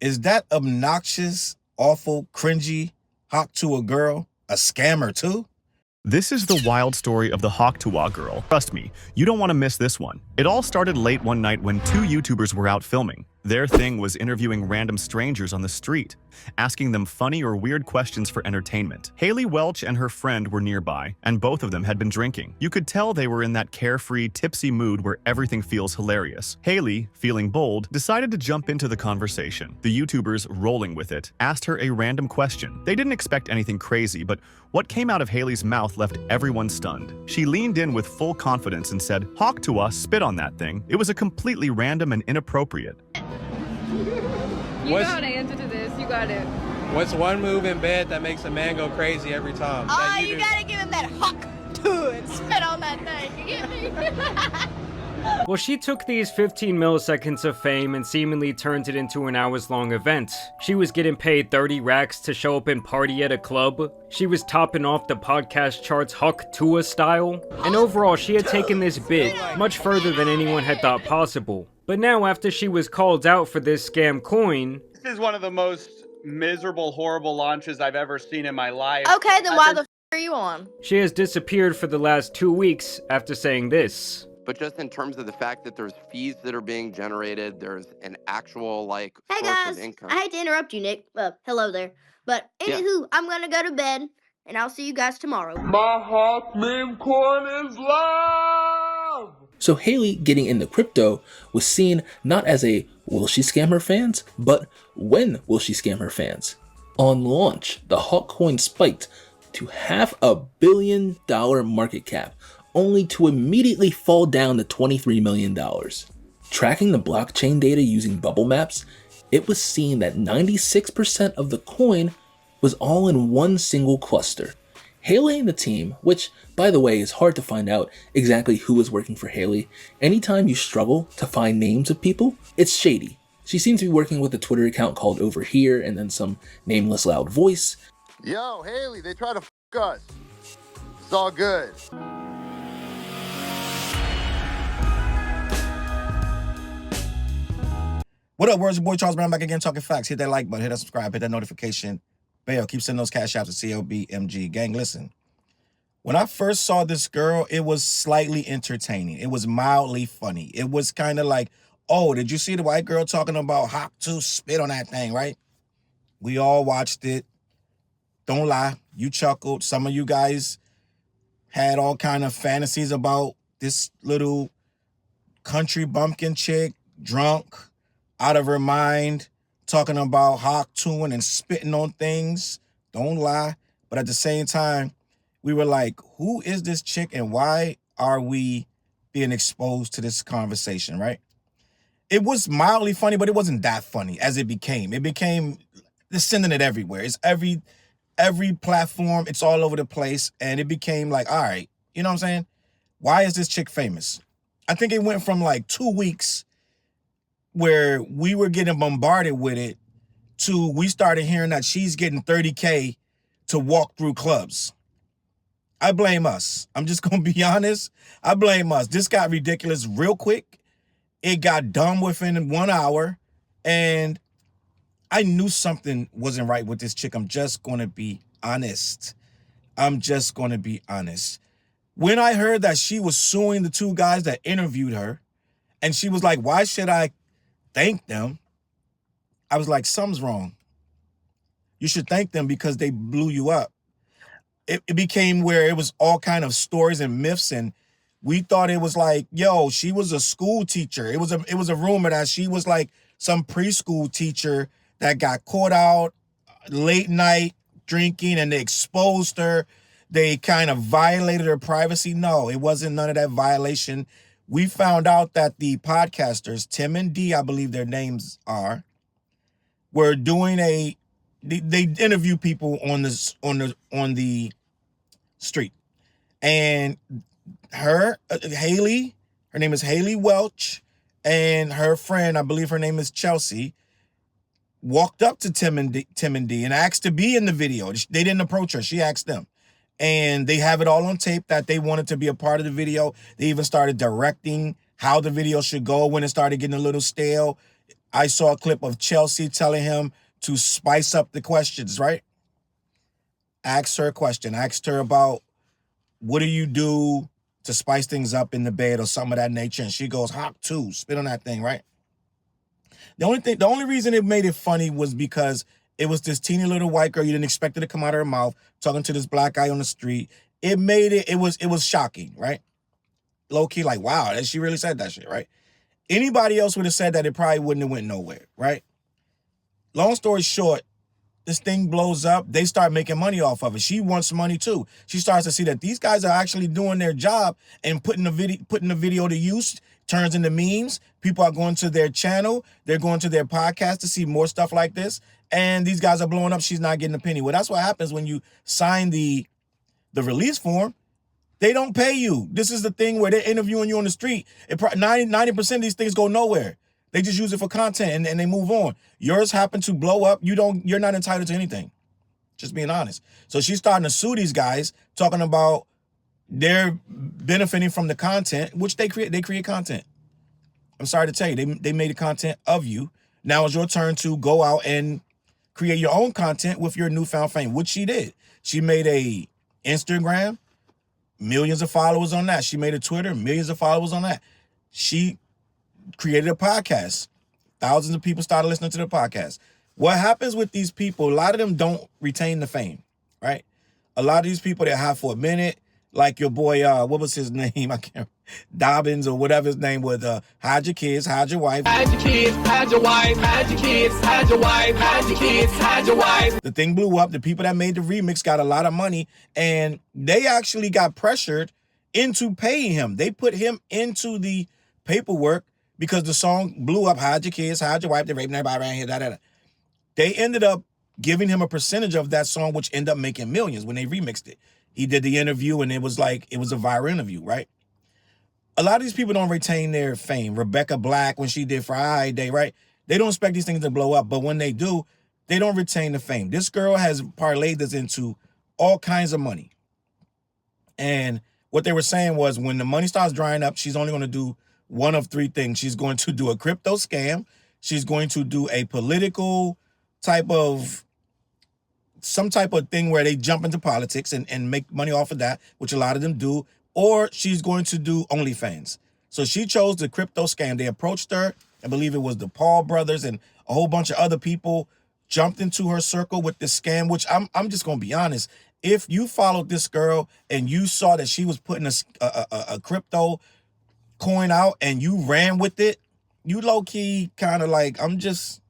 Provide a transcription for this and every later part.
Is that obnoxious, awful, cringy, hawk to a girl a scammer too? This is the wild story of the Tuah girl. Trust me, you don't want to miss this one. It all started late one night when two YouTubers were out filming. Their thing was interviewing random strangers on the street, asking them funny or weird questions for entertainment. Haley Welch and her friend were nearby, and both of them had been drinking. You could tell they were in that carefree, tipsy mood where everything feels hilarious. Haley, feeling bold, decided to jump into the conversation. The YouTubers, rolling with it, asked her a random question. They didn't expect anything crazy, but what came out of Haley's mouth left everyone stunned. She leaned in with full confidence and said, "Tuah, spit on that thing. It was a completely random and inappropriate." You know how to answer to this. You got it. What's one move in bed that makes a man go crazy every time? Oh, you gotta give him that hawk to and spit on that thing. You get me? Well, she took these 15 milliseconds of fame and seemingly turned it into an hours-long event. She was getting paid 30 racks to show up and party at a club. She was topping off the podcast charts Tuah style. And overall, she had taken this bit much further than anyone had thought possible. But now, after she was called out for this scam coin... This is one of the most miserable, horrible launches I've ever seen in my life. Okay, then why the f are you on? She has disappeared for the last 2 weeks after saying this. But just in terms of the fact that there's fees that are being generated, there's an actual, like, Hey source guys, of income. I hate to interrupt you, Nick. Hello there. But anywho, I'm gonna go to bed, and I'll see you guys tomorrow. My hot meme coin is live! So Haley getting into crypto was seen not as a will she scam her fans, but when will she scam her fans? On launch, the hot coin spiked to $500 million market cap, only to immediately fall down to $23 million. Tracking the blockchain data using bubble maps, it was seen that 96% of the coin was all in one single cluster. Haley and the team, which by the way is hard to find out exactly who was working for Haley, anytime you struggle to find names of people, it's shady. She seems to be working with a Twitter account called Over Here and then some nameless loud voice. Yo, Haley, they try to f us. It's all good. What up, words? Your boy Challz, I'm back again talking facts. Hit that like button, hit that subscribe, hit that notification bell. Keep sending those Cashapp to CLBMG. Gang, listen. When I first saw this girl, it was slightly entertaining. It was mildly funny. It was kind of like, oh, did you see the white girl talking about hop to spit on that thing, right? We all watched it. Don't lie. You chuckled. Some of you guys had all kind of fantasies about this little country bumpkin chick, drunk, out of her mind, talking about hawk tuing and spitting on things. Don't lie. But at the same time, we were like, who is this chick and why are we being exposed to this conversation, right? It was mildly funny, but it wasn't that funny as it became. It became, they're sending it everywhere. It's every platform. It's all over the place. And it became like, all right, you know what I'm saying? Why is this chick famous? I think it went from like 2 weeks where we were getting bombarded with it to we started hearing that she's getting 30K to walk through clubs. I blame us. I'm just going to be honest. I blame us. This got ridiculous real quick. It got dumb within 1 hour. And I knew something wasn't right with this chick. I'm just going to be honest. I'm just going to be honest. When I heard that she was suing the two guys that interviewed her, and she was like, why should I thank them? I was like, something's wrong. You should thank them because they blew you up. It became where it was all kind of stories and myths, and we thought it was like, yo, she was a school teacher. It was a rumor that she was like some preschool teacher that got caught out late night drinking, and they exposed her. They kind of violated her privacy. No, it wasn't none of that violation. We found out that the podcasters, Tim and D, I believe their names are, were doing they interview people on the street, and Haley, her name is Haley Welch, and her friend, I believe her name is Chelsea, walked up to Tim and D and asked to be in the video. They didn't approach her. She asked them. And they have it all on tape that they wanted to be a part of the video. They even started directing how the video should go when it started getting a little stale. I saw a clip of Chelsea telling him to spice up the questions, right? Asked her a question. Asked her about, what do you do to spice things up in the bed or something of that nature? And she goes, hop 2, spit on that thing, right? The only reason it made it funny was because it was this teeny little white girl. You didn't expect it to come out of her mouth, talking to this black guy on the street. It was shocking, right? Low key, like, wow, she really said that shit, right? Anybody else would have said that, it probably wouldn't have went nowhere, right? Long story short, this thing blows up. They start making money off of it. She wants money too. She starts to see that these guys are actually doing their job and putting the video to use, turns into memes. People are going to their channel. They're going to their podcast to see more stuff like this. And these guys are blowing up. She's not getting a penny. Well, that's what happens when you sign the release form. They don't pay you. This is the thing where they're interviewing you on the street. 90% of these things go nowhere. They just use it for content and they move on. Yours happened to blow up. You're not entitled to anything. Just being honest. So she's starting to sue these guys, talking about they're benefiting from the content, which they create. They create content. I'm sorry to tell you, they made the content of you. Now it's your turn to go out and create your own content with your newfound fame, which she did. She made a Instagram, millions of followers on that. She made a Twitter, millions of followers on that. She created a podcast. Thousands of people started listening to the podcast. What happens with these people, a lot of them don't retain the fame, right? A lot of these people that have for a minute, like your boy, what was his name? I can't, Dobbins or whatever his name was, hide your kids, hide your wife. Hide your kids, hide your wife, hide your kids, hide your wife, hide your kids, hide your wife. The thing blew up. The people that made the remix got a lot of money, and they actually got pressured into paying him. They put him into the paperwork because the song blew up. Hide your kids, hide your wife, they're raping everybody around here, da. They ended up giving him a percentage of that song, which ended up making millions when they remixed it. He did the interview, and it was a viral interview, right? A lot of these people don't retain their fame. Rebecca Black, when she did Friday Day, right? They don't expect these things to blow up, but when they do, they don't retain the fame. This girl has parlayed this into all kinds of money. And what they were saying was, when the money starts drying up, she's only going to do one of 3 things. She's going to do a crypto scam. She's going to do a political some type of thing where they jump into politics and make money off of that, which a lot of them do, or she's going to do OnlyFans. So she chose the crypto scam. They approached her. I believe it was the Paul brothers and a whole bunch of other people jumped into her circle with this scam, which I'm just going to be honest. If you followed this girl and you saw that she was putting a crypto coin out and you ran with it, you low-key kind of like, I'm just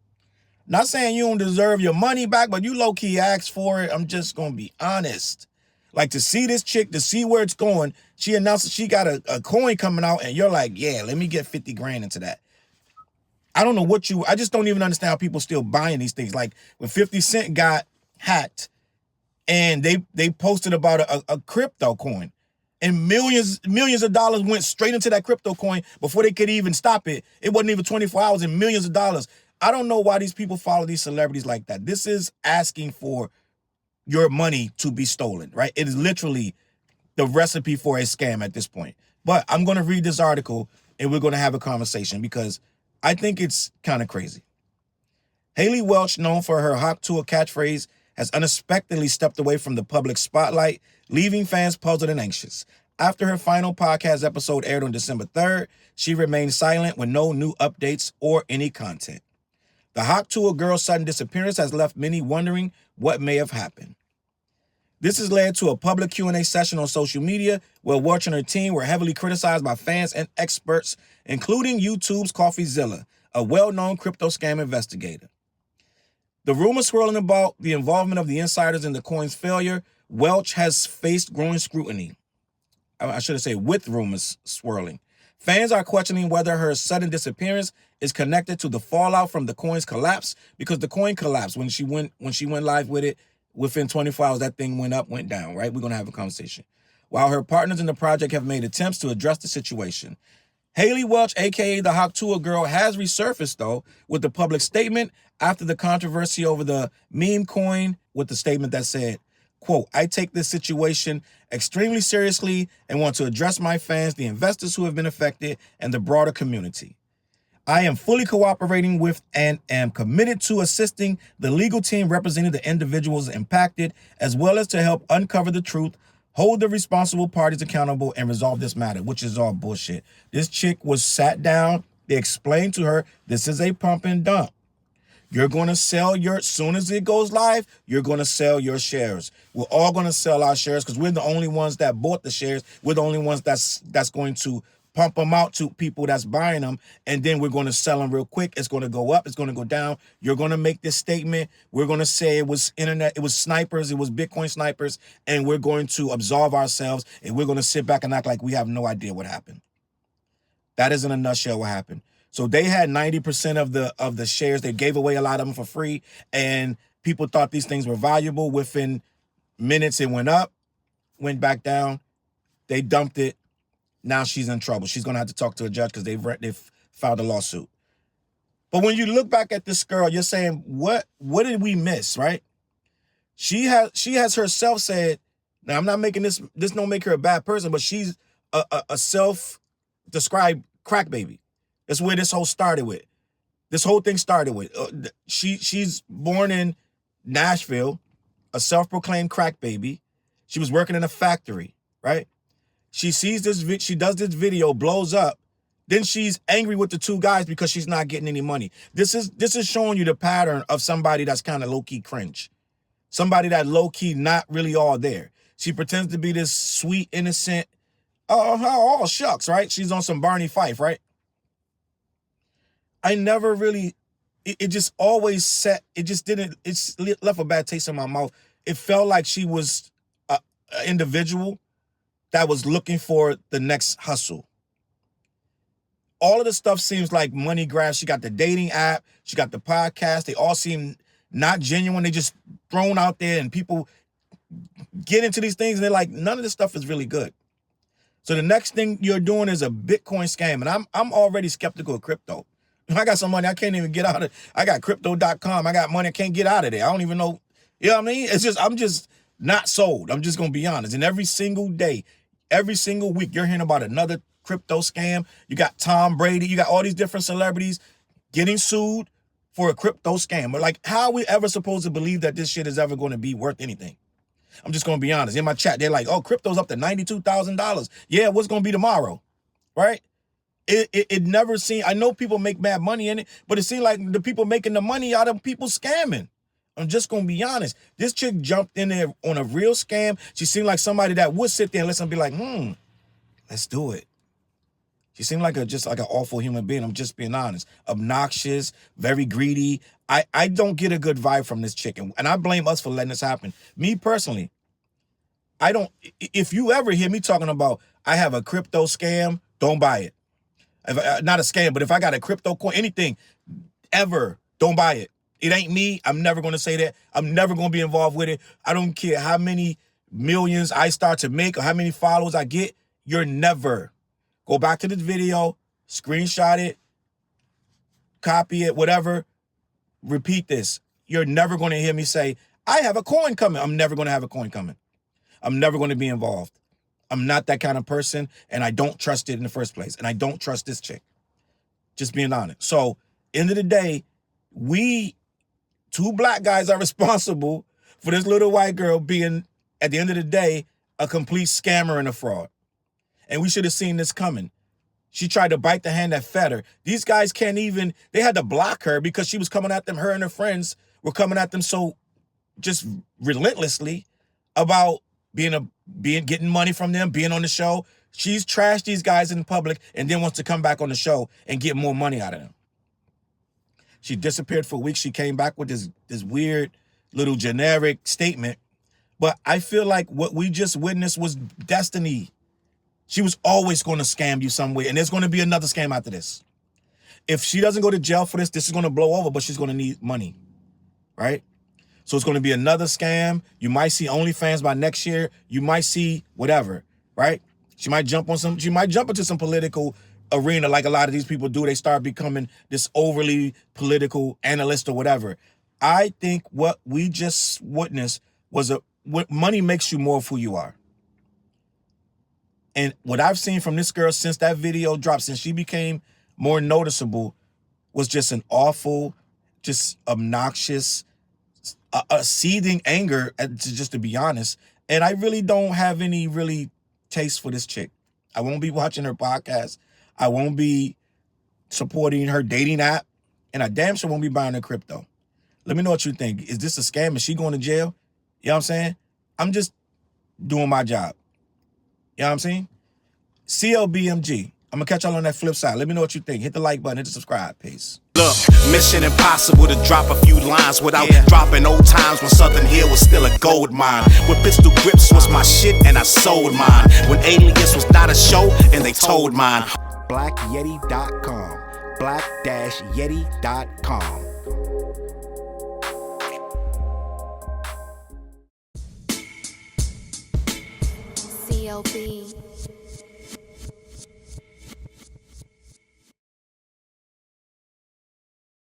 not saying you don't deserve your money back, but you low-key asked for it. I'm just going to be honest. Like, to see this chick, to see where it's going, she announced that she got a coin coming out, and you're like, yeah, let me get 50 grand into that. I don't know I just don't even understand how people still buying these things. Like, when 50 Cent got hacked, and they posted about a crypto coin, and millions of dollars went straight into that crypto coin before they could even stop it. It wasn't even 24 hours and millions of dollars. I don't know why these people follow these celebrities like that. This is asking for your money to be stolen, right? It is literally the recipe for a scam at this point. But I'm going to read this article and we're going to have a conversation because I think it's kind of crazy. Haley Welch, known for her Hawk Tuah catchphrase, has unexpectedly stepped away from the public spotlight, leaving fans puzzled and anxious. After her final podcast episode aired on December 3rd, she remained silent with no new updates or any content. The Hawk Tuah girl's sudden disappearance has left many wondering what may have happened. This has led to a public Q&A session on social media where Welch and her team were heavily criticized by fans and experts, including YouTube's Coffeezilla, a well-known crypto scam investigator. The rumors swirling about the involvement of the insiders in the coin's failure, Welch has faced growing scrutiny. I should say with rumors swirling. Fans are questioning whether her sudden disappearance is connected to the fallout from the coin's collapse, because the coin collapsed when she went live with it. Within 24 hours, that thing went down, right? We're going to have a conversation. While her partners in the project have made attempts to address the situation. Haley Welch, a.k.a. the Hawk Tuah girl, has resurfaced, though, with a public statement after the controversy over the meme coin, with the statement that said, quote, "I take this situation extremely seriously and want to address my fans, the investors who have been affected, and the broader community. I am fully cooperating with and am committed to assisting the legal team representing the individuals impacted, as well as to help uncover the truth, hold the responsible parties accountable, and resolve this matter, which is all bullshit. This chick was sat down. They explained to her, this is a pump and dump. You're going to sell as soon as it goes live, you're going to sell your shares. We're all going to sell our shares because we're the only ones that bought the shares. We're the only ones that's going to pump them out to people that's buying them, and then we're going to sell them real quick. It's going to go up. It's going to go down. You're going to make this statement. We're going to say it was internet. It was snipers. It was Bitcoin snipers, and we're going to absolve ourselves, and we're going to sit back and act like we have no idea what happened. That is in a nutshell what happened. So they had 90% of the shares. They gave away a lot of them for free, and people thought these things were valuable. Within minutes, it went up, went back down. They dumped it. Now she's in trouble. She's going to have to talk to a judge because they've filed a lawsuit. But when you look back at this girl, you're saying, what did we miss, right? She has herself said, now I'm not making this don't make her a bad person, but she's a self-described crack baby. That's where this whole thing started with. She's born in Nashville, a self-proclaimed crack baby. She was working in a factory, right? She sees this, she does this video, blows up. Then she's angry with the two guys because she's not getting any money. This is showing you the pattern of somebody that's kind of low-key cringe. Somebody that low-key not really all there. She pretends to be this sweet, innocent, oh shucks, right? She's on some Barney Fife, right? I never really, it just always it's left a bad taste in my mouth. It felt like she was an individual that was looking for the next hustle. All of the stuff seems like money grabs. She got the dating app. She got the podcast. They all seem not genuine. They just thrown out there, and people get into these things and they're like, none of this stuff is really good. So the next thing you're doing is a Bitcoin scam. And I'm already skeptical of crypto. I got some money I can't even get out of. I got crypto.com. I got money I can't get out of there. I don't even know. You know what I mean? I'm just not sold. I'm just going to be honest. And every single day, every single week, you're hearing about another crypto scam. You got Tom Brady. You got all these different celebrities getting sued for a crypto scam. But like, how are we ever supposed to believe that this shit is ever going to be worth anything? I'm just going to be honest. In my chat, they're like, oh, crypto's up to $92,000. Yeah, what's going to be tomorrow? Right? It never seemed, I know people make bad money in it, but it seemed like the people making the money out of people scamming. I'm just going to be honest. This chick jumped in there on a real scam. She seemed like somebody that would sit there and listen and be like, let's do it. She seemed like just like an awful human being. I'm just being honest. Obnoxious, very greedy. I don't get a good vibe from this chick. And I blame us for letting this happen. Me personally, if you ever hear me talking about, I have a crypto scam, don't buy it. Not a scam, but if I got a crypto coin, anything, ever, don't buy it. It ain't me. I'm never going to say that. I'm never going to be involved with it. I don't care how many millions I start to make or how many followers I get. You're never. Go back to this video, screenshot it, copy it, whatever. Repeat this. You're never going to hear me say, I have a coin coming. I'm never going to have a coin coming. I'm never going to be involved. I'm not that kind of person, and I don't trust it in the first place. And I don't trust this chick. Just being honest. So, end of the day, we, two black guys, are responsible for this little white girl being, at the end of the day, a complete scammer and a fraud. And we should have seen this coming. She tried to bite the hand that fed her. These guys can't even, they had to block her because she was coming at them. Her and her friends were coming at them so just relentlessly about getting money from them, being on the show. She's trashed these guys in public and then wants to come back on the show and get more money out of them. She disappeared for weeks. She came back with this weird little generic statement. But I feel like what we just witnessed was destiny. She was always going to scam you some way, and there's going to be another scam after this. If she doesn't go to jail for this is going to blow over, but she's going to need money, right? So it's going to be another scam. You might see OnlyFans by next year. You might see whatever, right? She might jump into some political arena like a lot of these people do. They start becoming this overly political analyst or whatever. I think what we just witnessed was money makes you more of who you are. And what I've seen from this girl since that video dropped, since she became more noticeable, was just an awful, just obnoxious, a seething anger, just to be honest. And I really don't have any really taste for this chick. I won't be watching her podcast. I won't be supporting her dating app. And I damn sure won't be buying her crypto. Let me know what you think. Is this a scam? Is she going to jail? You know what I'm saying? I'm just doing my job. You know what I'm saying? CLBMG. I'm going to catch y'all on that flip side. Let me know what you think. Hit the like button. Hit the subscribe. Peace. Look, mission impossible to drop a few lines without dropping old times when Southern Hill was still a gold mine. When pistol grips was my shit and I sold mine. When Alias was not a show and they told mine. BlackYeti.com. Black-Yeti.com. CLB.